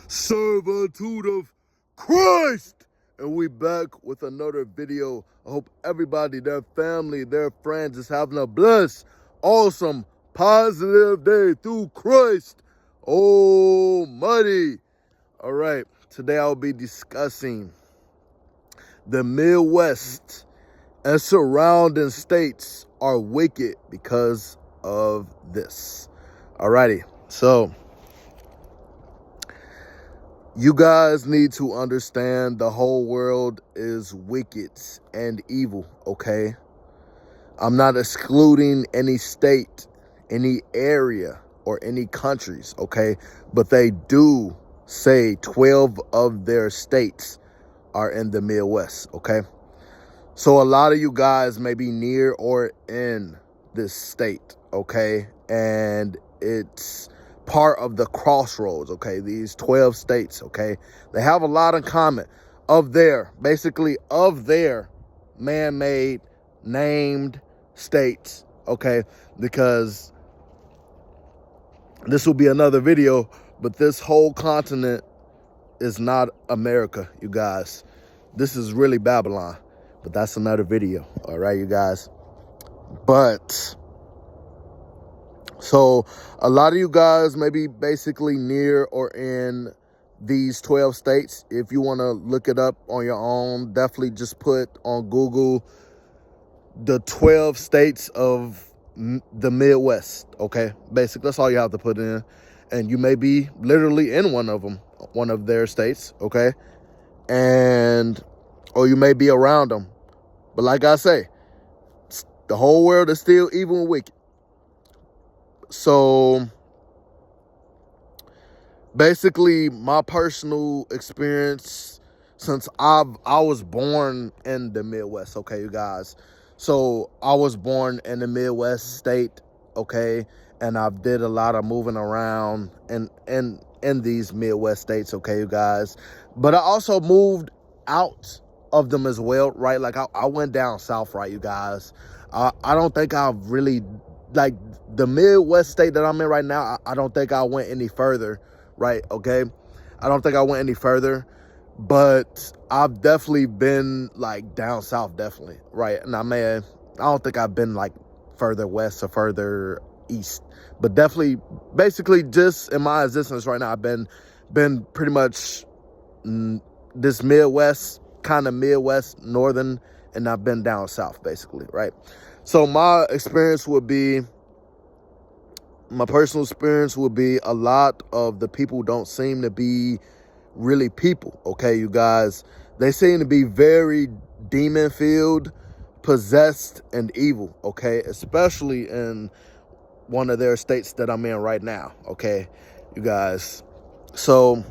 servitude of Christ. And we back with another video. I hope everybody, their family, their friends is having a blessed, awesome, positive day through Christ Almighty. All right, today I'll be discussing the Midwest and surrounding states are wicked because of this. Alrighty, so you guys need to understand the whole world is wicked and evil, okay? I'm not excluding any state, any area, or any countries, okay? But they do say 12 of their states are in the Midwest, okay? So a lot of you guys may be near or in this state, okay? And it's part of the crossroads, okay? These 12 states, okay? They have a lot in common of their man-made, named states, okay? Because this will be another video, but this whole continent is not America, you guys. This is really Babylon, but that's another video, all right, you guys? But so a lot of you guys may be basically near or in these 12 states. If you want to look it up on your own, definitely just put on Google the 12 states of the Midwest, okay? Basically, that's all you have to put in. And you may be literally in one of them, one of their states, okay? Or you may be around them. But like I say, the whole world is still evil and wicked. So basically, my personal experience since I was born in the Midwest, okay, you guys. So I was born in the Midwest state, okay, and I did a lot of moving around in these Midwest states, okay, you guys. But I also moved out of them as well, right? Like I went down south, right, you guys. I don't think I've really, like, the Midwest state that I'm in right now, I don't think I went any further, right? Okay, I don't think I went any further, but I've definitely been like down south, definitely, right? And I don't think I've been like further west or further east, but definitely, basically, just in my existence right now, I've been pretty much this Midwest, kind of Midwest, northern, and I've been down south, basically, right? So my personal experience would be a lot of the people don't seem to be really people, okay, you guys? They seem to be very demon-filled, possessed, and evil, okay? Especially in one of their states that I'm in right now, okay, you guys? So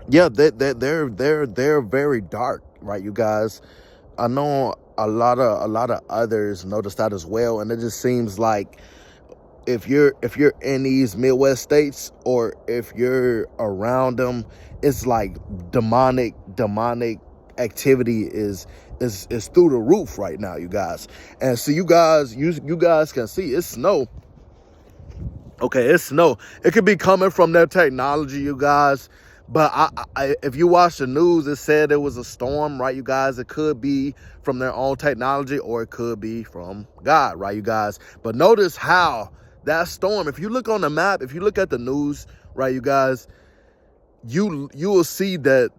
yeah, they're very dark, right, you guys? I know a lot of others notice that as well, and it just seems like if you're in these Midwest states, or if you're around them, it's like demonic activity is through the roof right now, you guys. And so you guys can see it's snow. Okay, it's snow. It could be coming from their technology, you guys. But if you watch the news, it said it was a storm, right, you guys? It could be from their own technology, or it could be from God, right, you guys? But notice how that storm, if you look on the map, if you look at the news, right, you guys, you will see that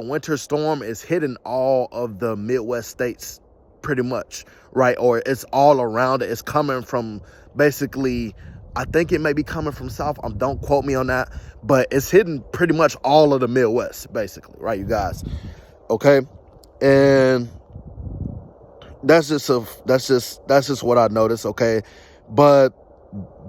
winter storm is hitting all of the Midwest states pretty much, right? Or it's all around it. It's coming from basically, I think it may be coming from south. Don't quote me on that, but it's hitting pretty much all of the Midwest, basically, right, you guys? Okay, and that's just what I noticed, okay? But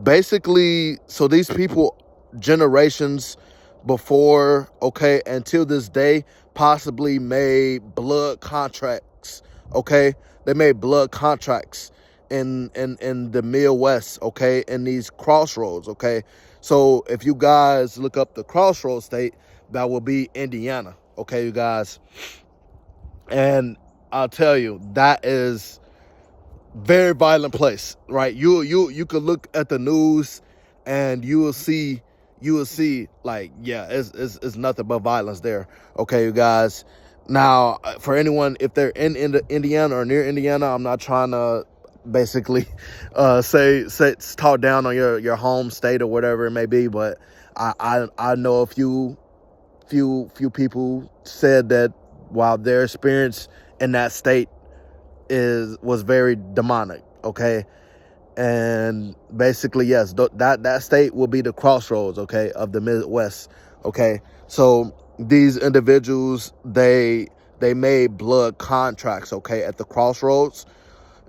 basically, so these people, generations before, okay, until this day, possibly made blood contracts, okay? They made blood contracts in the Midwest, okay, in these crossroads, okay? So if you guys look up the crossroads state, that will be Indiana, okay, you guys? And I'll tell you, that is very violent place, right? You could look at the news and you will see you will see, like, yeah, it's nothing but violence there. Okay, you guys. Now, for anyone, if they're in Indiana or near Indiana, I'm not trying to basically say talk down on your home state or whatever it may be, but I know a few people said that while their experience in that state was very demonic. Okay, and basically, yes, that state will be the crossroads, okay, of the Midwest. Okay, so these individuals, they made blood contracts, okay, at the crossroads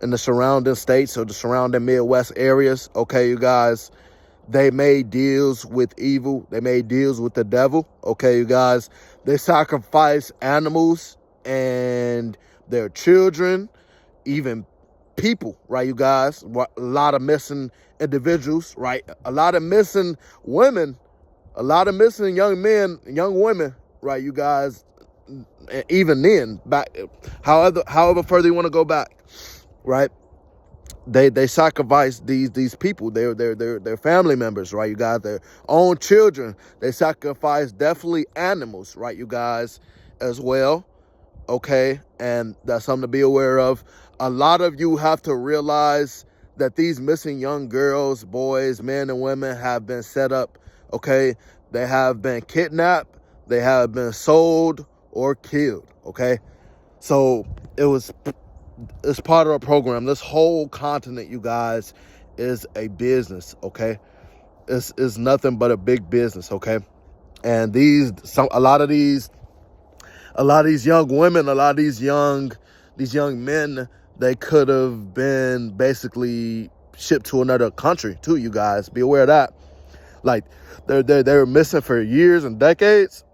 in the surrounding states or the surrounding Midwest areas. Okay, you guys, they made deals with evil. They made deals with the devil. Okay, you guys, they sacrificed animals and their children, even people, right, you guys? A lot of missing individuals, right? A lot of missing women, a lot of missing young men, young women, right, you guys? Even then, back, however further you want to go back, right? They sacrifice these people, their family members, right, you guys? Their own children. They sacrifice definitely animals, right, you guys, as well. Okay, and that's something to be aware of. A lot of you have to realize that these missing young girls, boys, men, and women have been set up. Okay, they have been kidnapped, they have been sold or killed. Okay, so it's part of a program. This whole continent, you guys, is a business. Okay, it's nothing but a big business. Okay, and a lot of these young women, a lot of these young men, they could have been basically shipped to another country too. You guys, be aware of that. Like, they're missing for years and decades.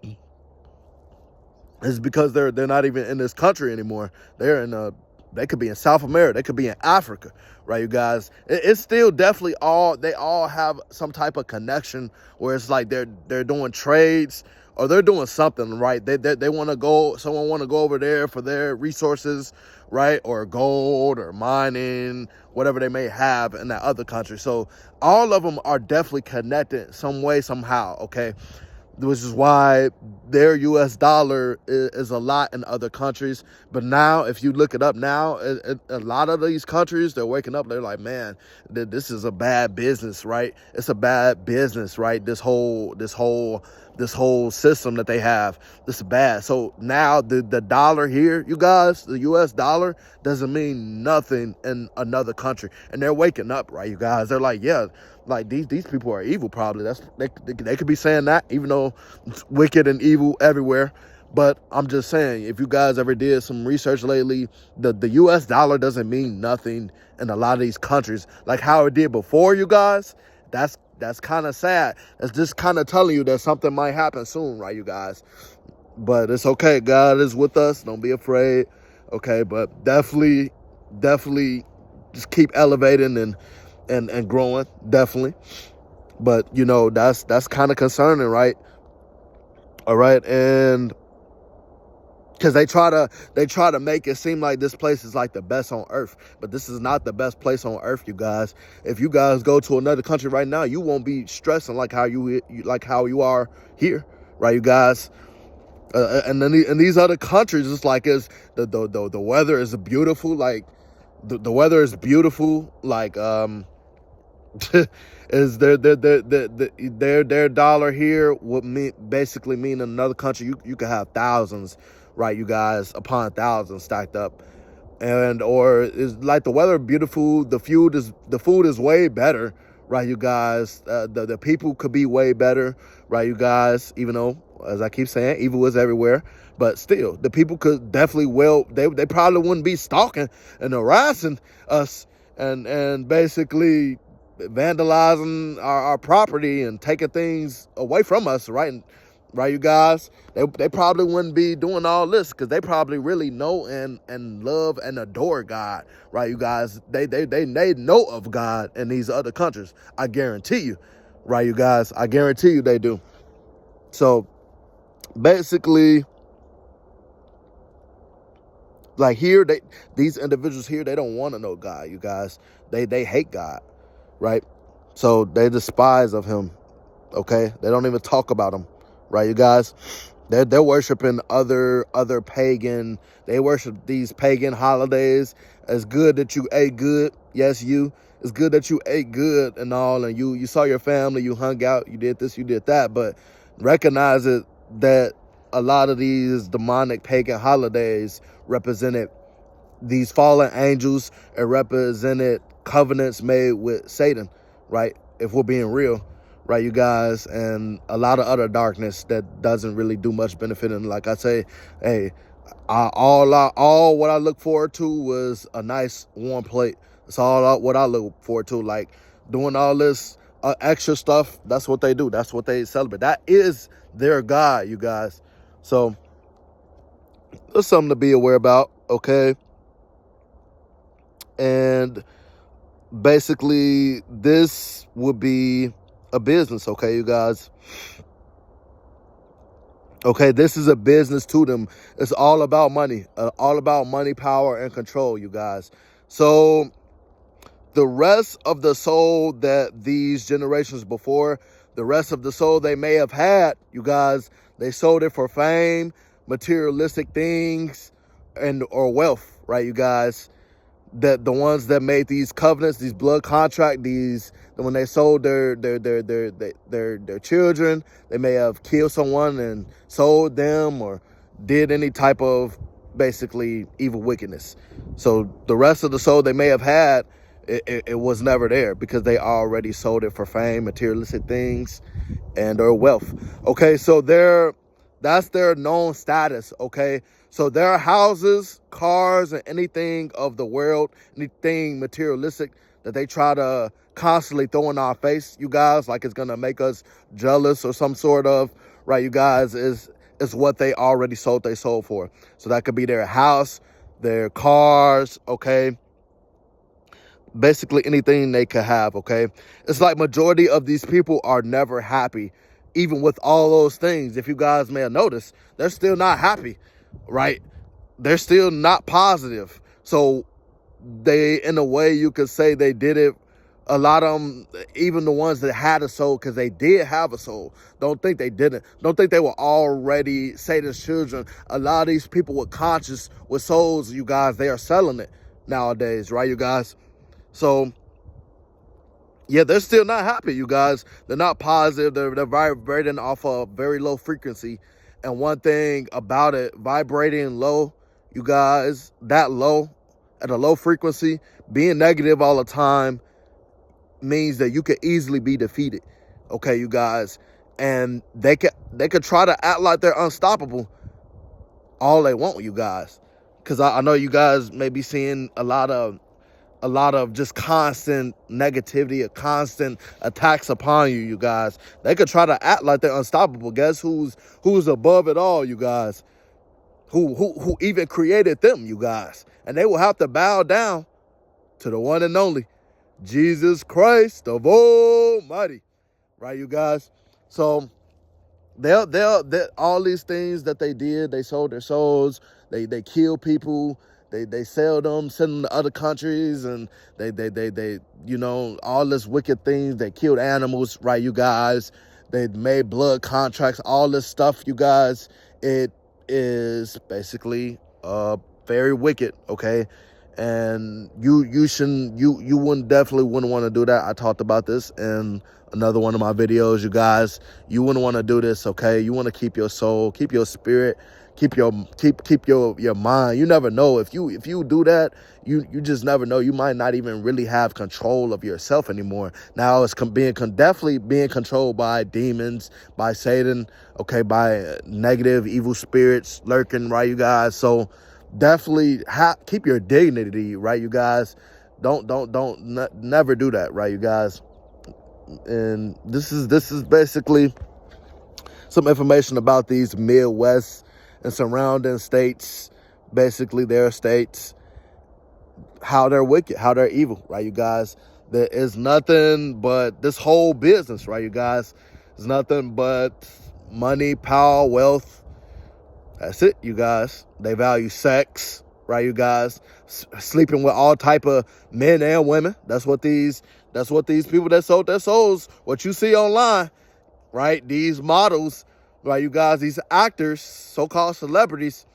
It's because they're not even in this country anymore. They could be in South America, they could be in Africa, right, you guys? It's still definitely they all have some type of connection where it's like they're doing trades or they're doing something, right? They want to go, someone want to go over there for their resources, right? Or gold or mining, whatever they may have in that other country. So all of them are definitely connected some way, somehow, okay? Which is why their U.S. dollar is a lot in other countries. But now, if you look it up now, a lot of these countries, they're waking up. They're like, man, this is a bad business, right? It's a bad business, right? This whole system that they have, this is bad. So now the dollar here, you guys, the U.S. dollar doesn't mean nothing in another country. And they're waking up, right, you guys? They're like, yeah, like these people are evil. Probably they could be saying that, even though it's wicked and evil everywhere. But I'm just saying, if you guys ever did some research lately, the U.S. dollar doesn't mean nothing in a lot of these countries like how it did before, you guys. That's kind of sad. That's just kind of telling you that something might happen soon, right, you guys? But it's okay. God is with us. Don't be afraid. Okay, but definitely just keep elevating and growing, definitely. But you know, that's kind of concerning, right? All right, and because they try to make it seem like this place is like the best on earth, but this is not the best place on earth, you guys. If you guys go to another country right now, you won't be stressing like how you are here, right, you guys? And then in these other countries, it's like the weather is beautiful, like the weather is beautiful, like is their dollar here would basically mean in another country you could have thousands, right, you guys, upon thousands stacked up. And or is like the weather beautiful, the food is way better, right, you guys? The people could be way better, right, you guys? Even though, as I keep saying, evil is everywhere, but still, the people could definitely, they probably wouldn't be stalking and harassing us and basically vandalizing our property and taking things away from us, right? Right, you guys? They probably wouldn't be doing all this because they probably really know and love and adore God, right, you guys? They know of God in these other countries. I guarantee you, right, you guys? I guarantee you they do. So basically, like here, these individuals here, they don't want to know God, you guys. They hate God, right? So they despise of him. okay? They don't even talk about them, right, you guys? They're worshiping other pagan. They worship these pagan holidays. It's good that you ate good. Yes, you. It's good that you ate good and all, and you saw your family, you hung out, you did this, you did that. But recognize it that a lot of these demonic pagan holidays represented these fallen angels and represented covenants made with Satan, right? If we're being real, right, you guys, and a lot of other darkness that doesn't really do much benefit. And like I say, hey, all what I look forward to was a nice warm plate. That's what I look forward to. Like doing all this extra stuff. That's what they do. That's what they celebrate. That is their God, you guys. So there's something to be aware about, okay? And basically, this would be a business, okay, you guys? Okay, this is a business to them. It's all about money, power, and control, you guys. So the rest of the soul that these generations before, the rest of the soul they may have had, you guys, they sold it for fame, materialistic things, and or wealth, right, you guys? That the ones that made these covenants, these blood contracts, when they sold their children, they may have killed someone and sold them or did any type of basically evil wickedness. So the rest of the soul they may have had, it was never there because they already sold it for fame, materialistic things, and or wealth. Okay, so that's their known status, okay? So their houses, cars, and anything of the world, anything materialistic that they try to constantly throw in our face, you guys, like it's gonna make us jealous or some sort of, right, you guys, is what they already sold they sold for. So that could be their house, their cars, okay? Basically anything they could have, okay? It's like majority of these people are never happy. Even with all those things, if you guys may have noticed, they're still not happy, right? They're still not positive. So they, in a way, you could say they did it. A lot of them, even the ones that had a soul, because they did have a soul, don't think they didn't. Don't think they were already Satan's children. A lot of these people with conscience, with souls, you guys, they are selling it nowadays, right, you guys? So yeah, they're still not happy, you guys. They're not positive. They're vibrating off a very low frequency. And one thing about it, vibrating low, you guys, that low, at a low frequency, being negative all the time means that you could easily be defeated. Okay, you guys. And they could try to act like they're unstoppable all they want, you guys. Because I know you guys may be seeing a lot of just constant negativity, or constant attacks upon you, you guys. They could try to act like they're unstoppable. Guess who's above it all, you guys? Who even created them, you guys? And they will have to bow down to the one and only Jesus Christ of Almighty, right, you guys? So they'll all these things that they did, they sold their souls, they kill people. They sell them, send them to other countries, and they you know, all this wicked things. They killed animals, right, you guys? They made blood contracts, all this stuff, you guys. It is basically very wicked, okay? And you definitely wouldn't want to do that. I talked about this in another one of my videos, you guys. You wouldn't want to do this, okay? You want to keep your soul, keep your spirit, keep your mind. You never know. If you do that, you just never know. You might not even really have control of yourself anymore. Now it's definitely being controlled by demons, by Satan, okay, by negative evil spirits lurking, right, you guys? So definitely keep your dignity, right, you guys? Don't never do that, right, you guys? And this is basically some information about these Midwest and surrounding states, basically their states, how they're wicked, how they're evil, right, you guys? There is nothing but this whole business, right, you guys? There's nothing but money, power, wealth. That's it, you guys. They value sex, right, you guys? Sleeping with all type of men and women. That's what these people that sold their souls, what you see online, right? These models, right, you guys, these actors, so-called celebrities,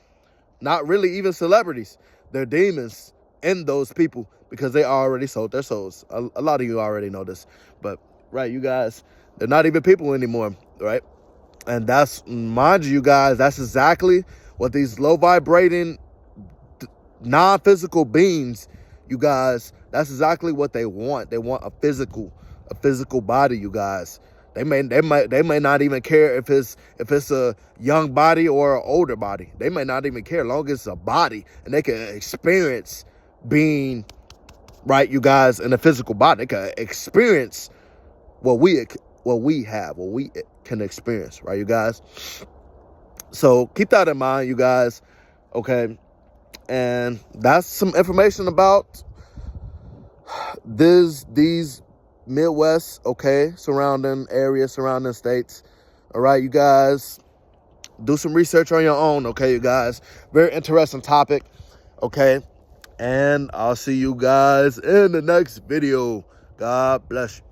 not really even celebrities, they're demons in those people because they already sold their souls. A lot of you already know this, but right, you guys, they're not even people anymore, right? And that's, mind you guys, that's exactly what these low vibrating non-physical beings, you guys, that's exactly what they want. They want a physical body, you guys. They may not even care if it's a young body or an older body. They may not even care, as long as it's a body and they can experience being, right, you guys, in a physical body. They can experience what we can experience, right, you guys? So keep that in mind, you guys, okay? And that's some information about these Midwest, okay, surrounding areas, surrounding states. All right, you guys, do some research on your own, okay, you guys? Very interesting topic, okay? And I'll see you guys in the next video. God bless you.